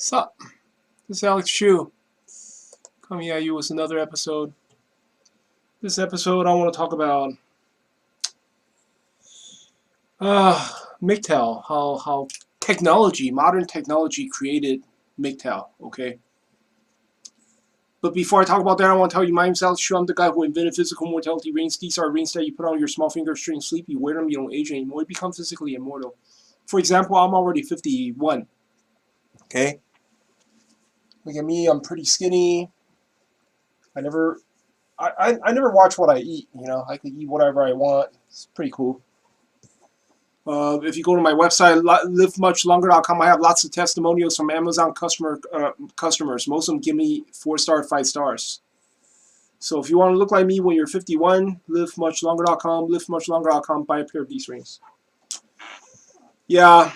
Sup? This is Alex Chu coming at you with another episode. This episode, I want to talk about MGTOW, how technology, modern technology, created MGTOW. Okay, but before I talk about that, I want to tell you my name's Alex Chu. I'm the guy who invented physical mortality rings. These are rings that you put on your small finger during sleep. You wear them, you don't age anymore. You become physically immortal. For example, I'm already 51. Okay, look at me. I'm pretty skinny. I never I never watch what I eat. I can eat whatever I want. It's pretty cool. If you go to my website, livemuchlonger.com, I have lots of testimonials from Amazon customers. Most of them give me 4-star, 5 stars. So if you want to look like me when you're 51, livemuchlonger.com, buy a pair of these rings. Yeah,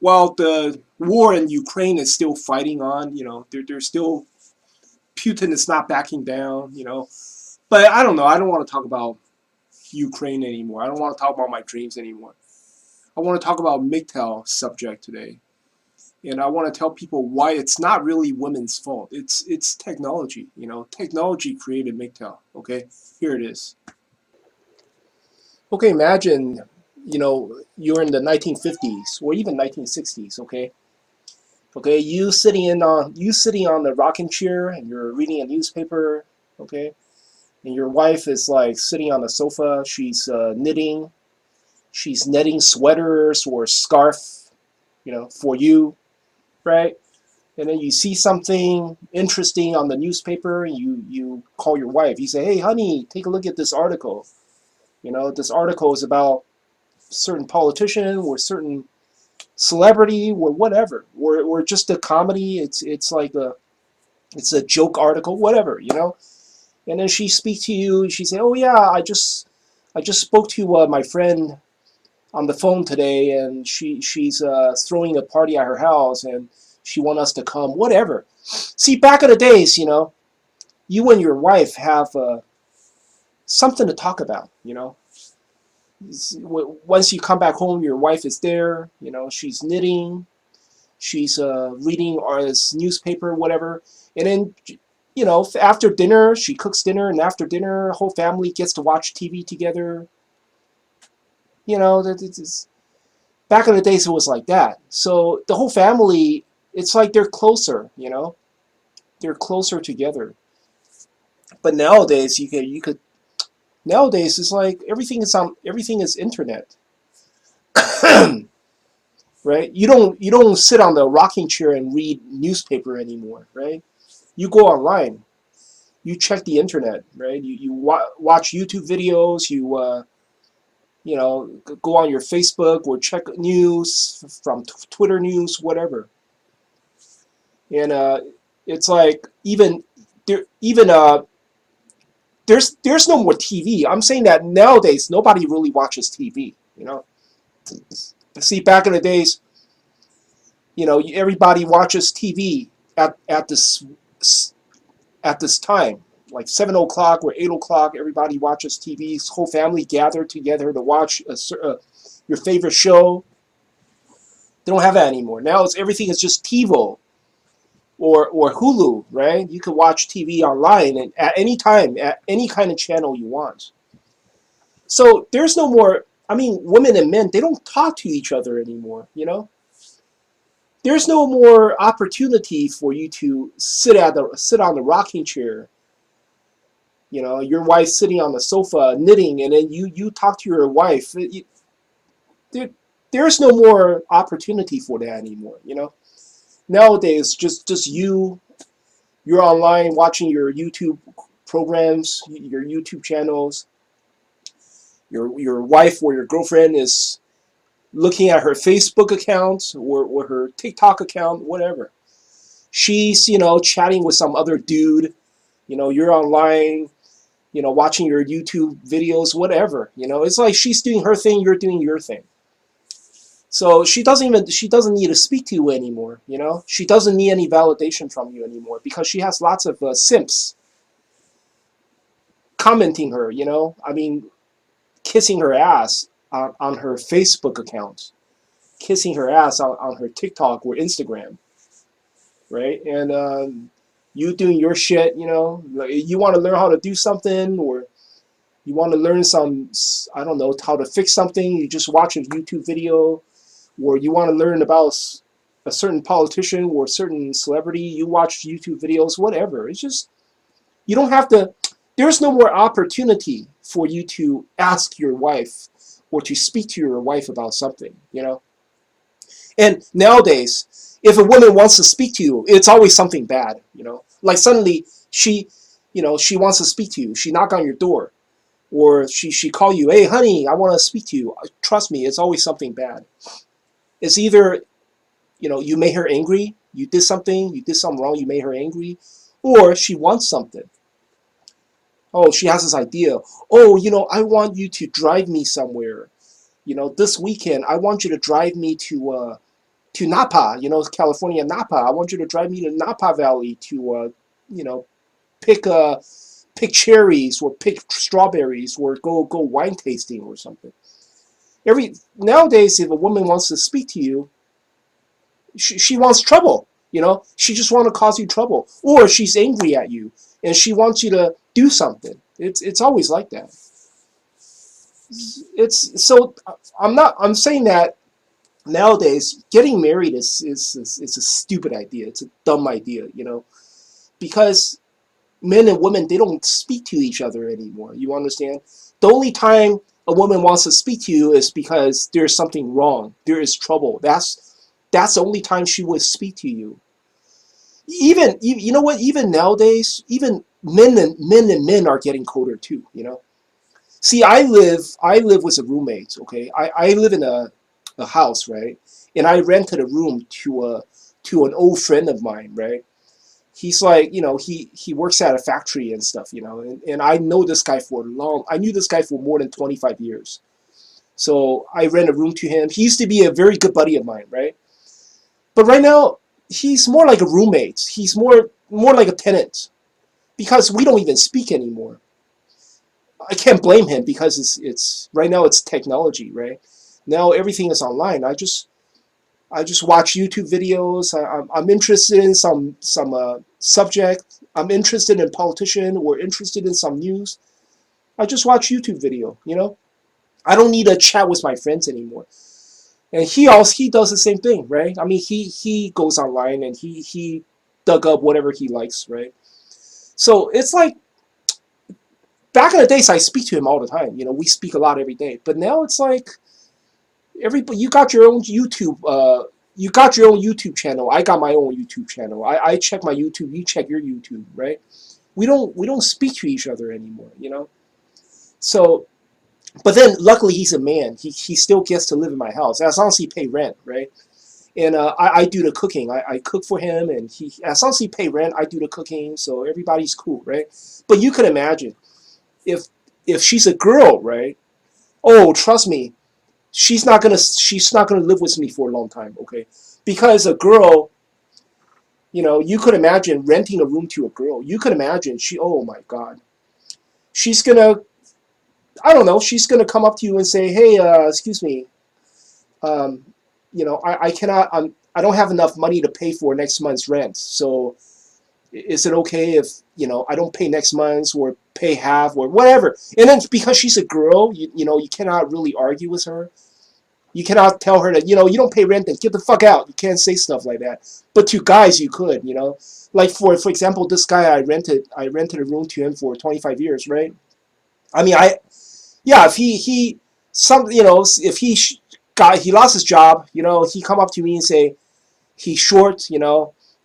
well, the war in Ukraine is still fighting on. They're still, Putin is not backing down. But I don't know. I don't want to talk about Ukraine anymore. I don't want to talk about my dreams anymore. I want to talk about MGTOW subject today. And I want to tell people why it's not really women's fault. It's technology. Technology created MGTOW. Okay, here it is. Okay, imagine, you're in the 1950s or even 1960s. Okay, you sitting on the rocking chair and you're reading a newspaper. Okay, and your wife is like sitting on the sofa. She's knitting. She's knitting sweaters or scarf, for you, right? And then you see something interesting on the newspaper, and you call your wife. You say, "Hey, honey, take a look at this article. This article is about certain politician or certain celebrity or whatever, or just a comedy. It's a joke article, whatever. And then she speaks to you. She say, "Oh yeah, I just spoke to my friend on the phone today, and she's throwing a party at her house, and she want us to come, whatever." See, back in the days, you and your wife have something to talk about. Once you come back home, your wife is there. She's knitting, she's reading this newspaper, whatever, and then. After dinner, she cooks dinner, and after dinner, the whole family gets to watch TV together. It's, back in the days it was like that. So the whole family, it's like they're closer. They're closer together. But nowadays you could nowadays it's like everything is internet. Right? You don't sit on the rocking chair and read newspaper anymore, right? You go online. You check the internet, right? You watch YouTube videos, go on your Facebook or check news from Twitter news, whatever. And it's like there's no more TV. I'm saying that nowadays nobody really watches TV. See, back in the days, everybody watches TV at this time, like 7 o'clock or 8 o'clock. Everybody watches TV. Whole family gathered together to watch your favorite show. They don't have that anymore. Now everything is just TiVo or Hulu, right? You can watch TV online and at any time, at any kind of channel you want. So there's no more. I mean, women and men, they don't talk to each other anymore. There's no more opportunity for you to sit on the rocking chair. Your wife sitting on the sofa knitting, and then you talk to your wife. There, there's no more opportunity for that anymore. Nowadays, just you're online watching your YouTube programs, your YouTube channels. Your wife or your girlfriend is looking at her Facebook account or her TikTok account, whatever. She's, chatting with some other dude. You're online, watching your YouTube videos, whatever. It's like she's doing her thing, you're doing your thing. So she doesn't need to speak to you anymore. She doesn't need any validation from you anymore because she has lots of simps commenting her. I mean, kissing her ass on her Facebook account, kissing her ass on her TikTok or Instagram. right? And you doing your shit, like, you want to learn how to do something, or you want to learn some, I don't know, how to fix something, you just watch a YouTube video, or you want to learn about a certain politician or a certain celebrity, you watch YouTube videos, whatever. It's just, you don't have to, there's no more opportunity for you to ask your wife or to speak to your wife about something. And nowadays, if a woman wants to speak to you, it's always something bad. Like suddenly she wants to speak to you. She knock on your door, or she call you, hey honey, I want to speak to you. Trust me, it's always something bad. It's either you made her angry, you did something wrong, you made her angry, or she wants something. Oh, she has this idea. Oh, I want you to drive me somewhere. This weekend I want you to drive me to Napa, California, Napa. I want you to drive me to Napa Valley to, you know, pick pick cherries or pick strawberries or go wine tasting or something. Every Nowadays, if a woman wants to speak to you, she wants trouble. She just want to cause you trouble, or she's angry at you and she wants you to do something. It's always like that. It's so I'm saying that nowadays getting married is a stupid idea. It's a dumb idea. Because men and women, they don't speak to each other anymore. You understand? The only time a woman wants to speak to you is because there's something wrong. There is trouble. That's the only time she would speak to you. Even you know what? Even nowadays, even men are getting colder too. See, I live with a roommate. Okay, I live in a house, right? And I rented a room to an old friend of mine, right? He's like, he works at a factory and stuff. And I knew this guy for more than 25 years. So I rent a room to him. He used to be a very good buddy of mine, right? But right now, he's more like a roommate. He's more like a tenant because we don't even speak anymore. I can't blame him because it's right now it's technology, right? Now everything is online. I just watch YouTube videos. I'm interested in some subject. I'm interested in politician or interested in some news. I just watch YouTube video. I don't need to chat with my friends anymore. And he does the same thing, right? I mean, he goes online and he dug up whatever he likes, right? So it's like back in the days, I speak to him all the time. We speak a lot every day. But now it's like everybody, you got your own YouTube. You got your own YouTube channel. I got my own YouTube channel. I check my YouTube. You check your YouTube, right? We don't speak to each other anymore. So, but then luckily he's a man. He still gets to live in my house as long as he pay rent, right? And I do the cooking. I cook for him, and he as long as he pay rent, I do the cooking. So everybody's cool, right? But you can imagine if she's a girl, right? Oh, trust me, she's not gonna live with me for a long time, okay? Because a girl, you could imagine renting a room to a girl. You could imagine oh my god, she's gonna, I don't know, she's gonna come up to you and say, hey, excuse me, um, I cannot, I don't have enough money to pay for next month's rent. So is it okay if I don't pay next month's or pay half or whatever? And then because she's a girl, you cannot really argue with her. You cannot tell her that you don't pay rent, then get the fuck out. You can't say stuff like that. But to guys, you could. Like for example, this guy I rented a room to him for 25 years, right? I mean, yeah, if he some if he lost his job, he come up to me and say he's short,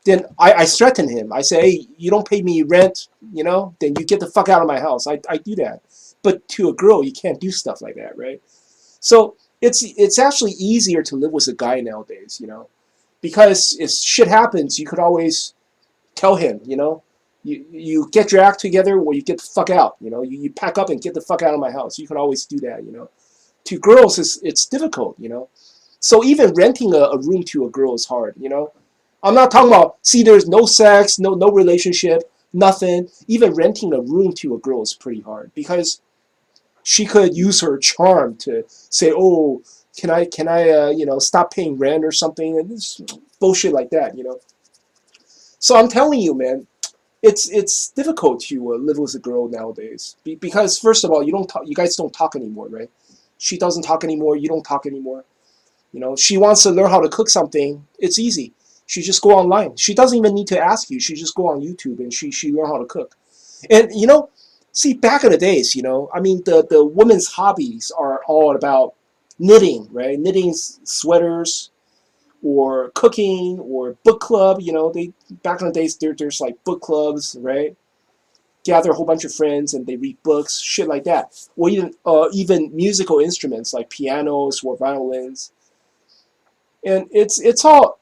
then I threaten him. I say, hey, you don't pay me rent, then you get the fuck out of my house. I do that. But to a girl, you can't do stuff like that, right? So it's actually easier to live with a guy nowadays. Because if shit happens, you could always tell him. You get your act together or you get the fuck out. You pack up and get the fuck out of my house. You can always do that. To girls, it's difficult. So even renting a room to a girl is hard. I'm not talking about, see, there's no sex, no relationship, nothing. Even renting a room to a girl is pretty hard because she could use her charm to say, "Oh, can I stop paying rent or something?" And this bullshit like that. So I'm telling you, man, it's difficult to live with a girl nowadays because first of all, you guys don't talk anymore, right? She doesn't talk anymore. You don't talk anymore. You know, she wants to learn how to cook something. It's easy. She just go online. She doesn't even need to ask you. She just go on YouTube and she learn how to cook. And see, back in the days, I mean, the women's hobbies are all about knitting, right? Knitting sweaters or cooking or book club. They back in the days there's like book clubs, right? Gather a whole bunch of friends and they read books, shit like that. Or even musical instruments like pianos or violins. And it's all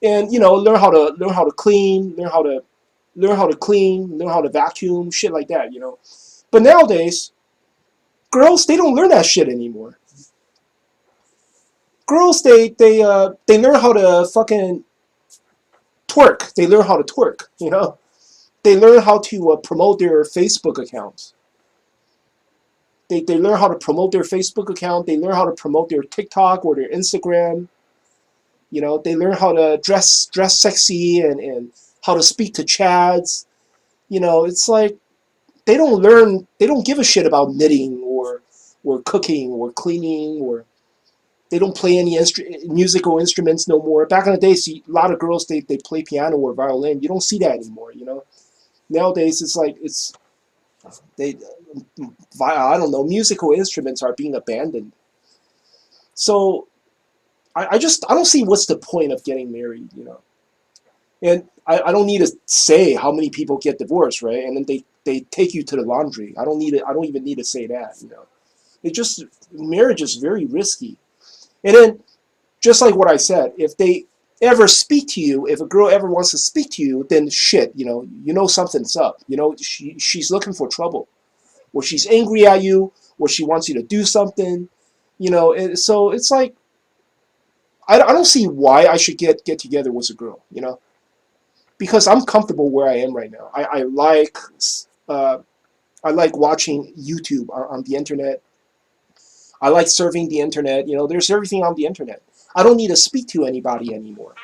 and learn how to clean, learn how to vacuum, shit like that. But nowadays, girls they don't learn that shit anymore. Girls they learn how to fucking twerk. They learn how to twerk. They learn how to promote their Facebook accounts. They learn how to promote their Facebook account. They learn how to promote their TikTok or their Instagram. They learn how to dress sexy and how to speak to chads. It's like they don't give a shit about knitting or cooking or cleaning or they don't play any musical instruments no more. Back in the day, see a lot of girls they play piano or violin. You don't see that anymore. Nowadays it's like it's they I don't know, musical instruments are being abandoned. So I don't see what's the point of getting married. And I don't need to say how many people get divorced, right? And then they take you to the laundry. I don't even need to say that. It just marriage is very risky. And then just like what I said, if they ever speak to you, if a girl ever wants to speak to you, then shit, something's up. She's looking for trouble. Or she's angry at you, or she wants you to do something. So it's like I don't see why I should get together with a girl. Because I'm comfortable where I am right now. Uh, I like watching YouTube on the internet. I like surfing the internet. There's everything on the internet. I don't need to speak to anybody anymore.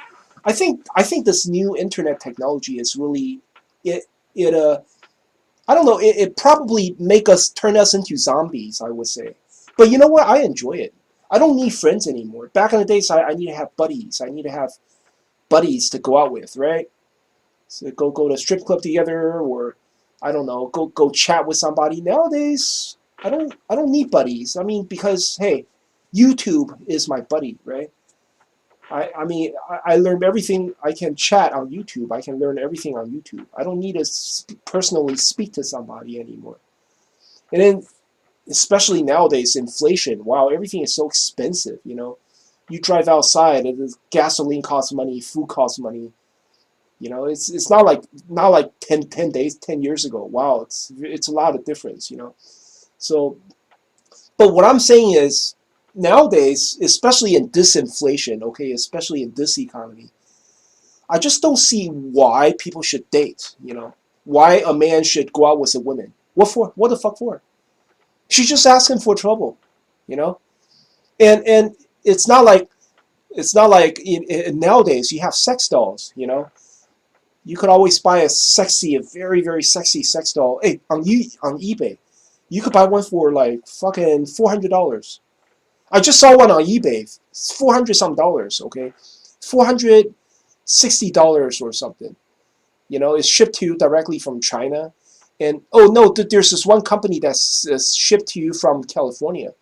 I think this new internet technology is really it it I don't know, it probably turn us into zombies, I would say. But you know what? I enjoy it. I don't need friends anymore. Back in the days I need to have buddies. I need to have buddies to go out with, right? So go to a strip club together, or I don't know, go chat with somebody. Nowadays, I don't need buddies. I mean, because hey, YouTube is my buddy, right? I mean, I learned everything. I can chat on YouTube. I can learn everything on YouTube. I don't need to personally speak to somebody anymore. And then, especially nowadays, inflation. Wow, everything is so expensive. You drive outside, and the gasoline costs money, food costs money. It's not like 10 days, 10 years ago. Wow, it's a lot of difference. So, but what I'm saying is nowadays, especially in disinflation, okay, especially in this economy, I just don't see why people should date. Why a man should go out with a woman. What for? What the fuck for? She's just asking for trouble. You know, and it's not like nowadays you have sex dolls. You could always buy a very, very sexy sex doll. Hey, on eBay, you could buy one for like fucking $400. I just saw one on eBay. It's 400 some dollars. Okay, $460 or something. It's shipped to you directly from China. And oh no, there's this one company that's shipped to you from California,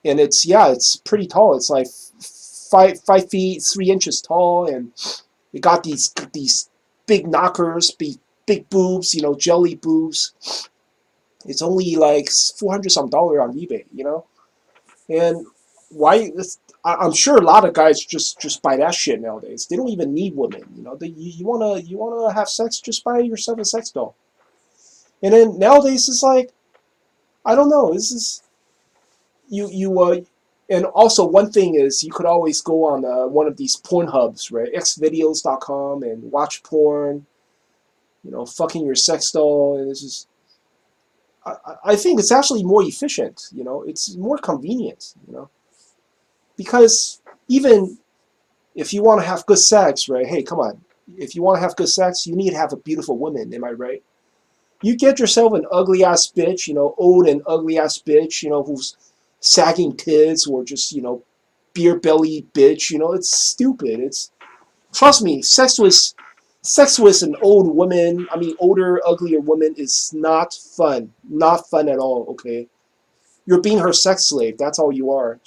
and it's pretty tall. It's like 5 feet 3 inches tall, and it got these big knockers, big boobs, jelly boobs. It's only like 400 some dollar on eBay. And why? I'm sure a lot of guys just buy that shit nowadays. They don't even need women. You wanna have sex, just buy yourself a sex doll. And then nowadays it's like I don't know. This is you. And also one thing is you could always go on one of these porn hubs, right? Xvideos.com and watch porn. Fucking your sex doll, and it's just. I think it's actually more efficient. It's more convenient. Because even if you want to have good sex, right? Hey, come on. if you want to have good sex, you need to have a beautiful woman. Am I right? You get yourself an ugly ass bitch, old and ugly ass bitch, who's sagging tits or just, beer belly bitch. It's stupid. It's trust me, sex with an old woman. I mean, older, uglier woman is not fun. Not fun at all. Okay, you're being her sex slave. That's all you are.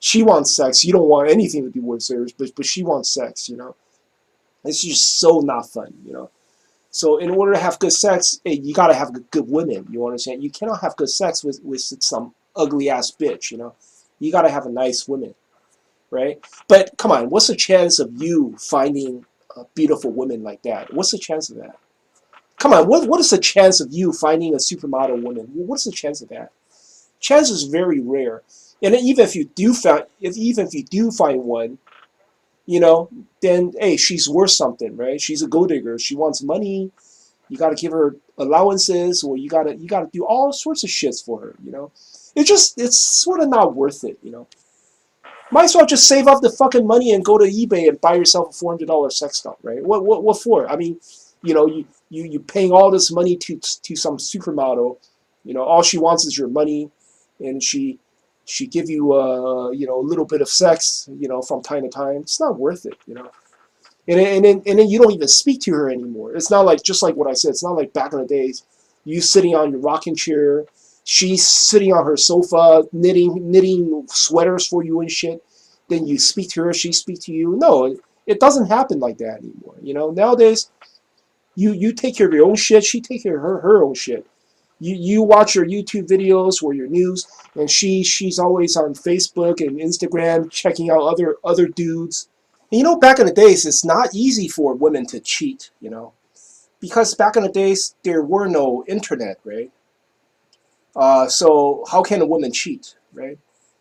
She wants sex. You don't want anything to do with her, but she wants sex. It's just so not fun. So in order to have good sex, hey, you gotta have good women. You understand? You cannot have good sex with some ugly ass bitch. You gotta have a nice woman, right? But come on, what's the chance of you finding a beautiful woman like that? What's the chance of that? Come on, what is the chance of you finding a supermodel woman? What's the chance of that? Chance is very rare. And even if you do find one, you know, then hey, she's worth something, right? She's a gold digger. She wants money. You got to give her allowances, or you gotta do all sorts of shits for her. It's sort of not worth it. Might as well just save up the fucking money and go to eBay and buy yourself a $400 sex doll, right? What for? I mean, you paying all this money to some supermodel. All she wants is your money, and she give you a little bit of sex, from time to time. It's not worth it. And then you don't even speak to her anymore. It's not like, just like what I said, it's not like back in the days, you sitting on your rocking chair, she's sitting on her sofa knitting sweaters for you and shit. Then you speak to her, she speaks to you. No, it doesn't happen like that anymore. Nowadays, you take care of your own shit, she take care of her own shit. You watch your YouTube videos or your news, and she's always on Facebook and Instagram checking out other dudes. And back in the days, it's not easy for women to cheat. Because back in the days there were no internet, right? So how can a woman cheat, right?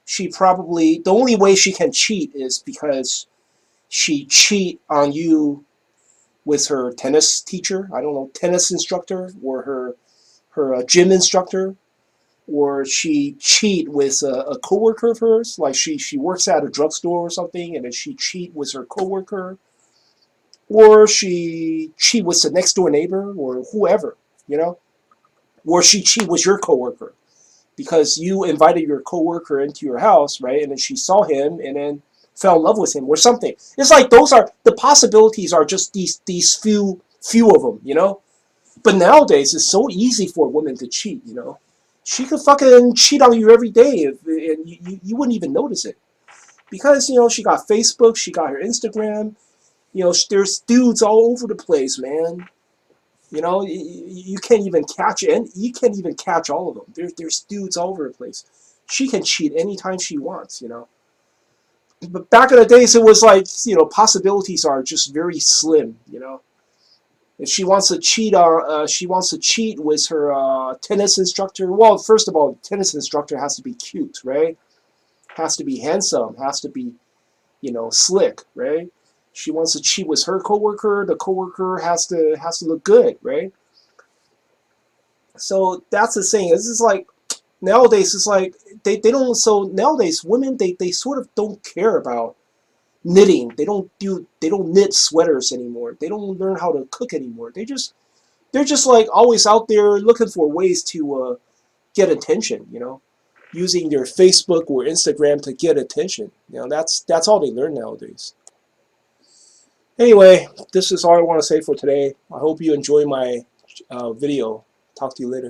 She probably the only way she can cheat is because she cheat on you with her tennis teacher. I don't know, tennis instructor, or her gym instructor, or she cheat with a coworker of hers, like she works at a drugstore or something, and then she cheat with her coworker, or she cheat with the next door neighbor or whoever, you know, or she cheat with your coworker because you invited your coworker into your house, right? And then she saw him and then fell in love with him or something. It's like those are the possibilities are just these few of them. But nowadays, it's so easy for a woman to cheat. She could fucking cheat on you every day, and you wouldn't even notice it. Because, she got Facebook, she got her Instagram. There's dudes all over the place, man. You can't even catch and you can't even catch all of them. There's dudes all over the place. She can cheat anytime she wants. But back in the days, it was like, possibilities are just very slim. If she wants to cheat with her tennis instructor. Well, first of all, the tennis instructor has to be cute, right? Has to be handsome. Has to be, slick, right? She wants to cheat with her coworker. The coworker has to look good, right? So that's the thing. This is like nowadays. It's like they don't. So nowadays, women they sort of don't care about knitting. They don't knit sweaters anymore. They don't learn how to cook anymore. They're just like always out there looking for ways to get attention. Using their Facebook or Instagram to get attention. That's all they learn nowadays. Anyway, this is all I want to say for today. I hope you enjoy my video. Talk to you later.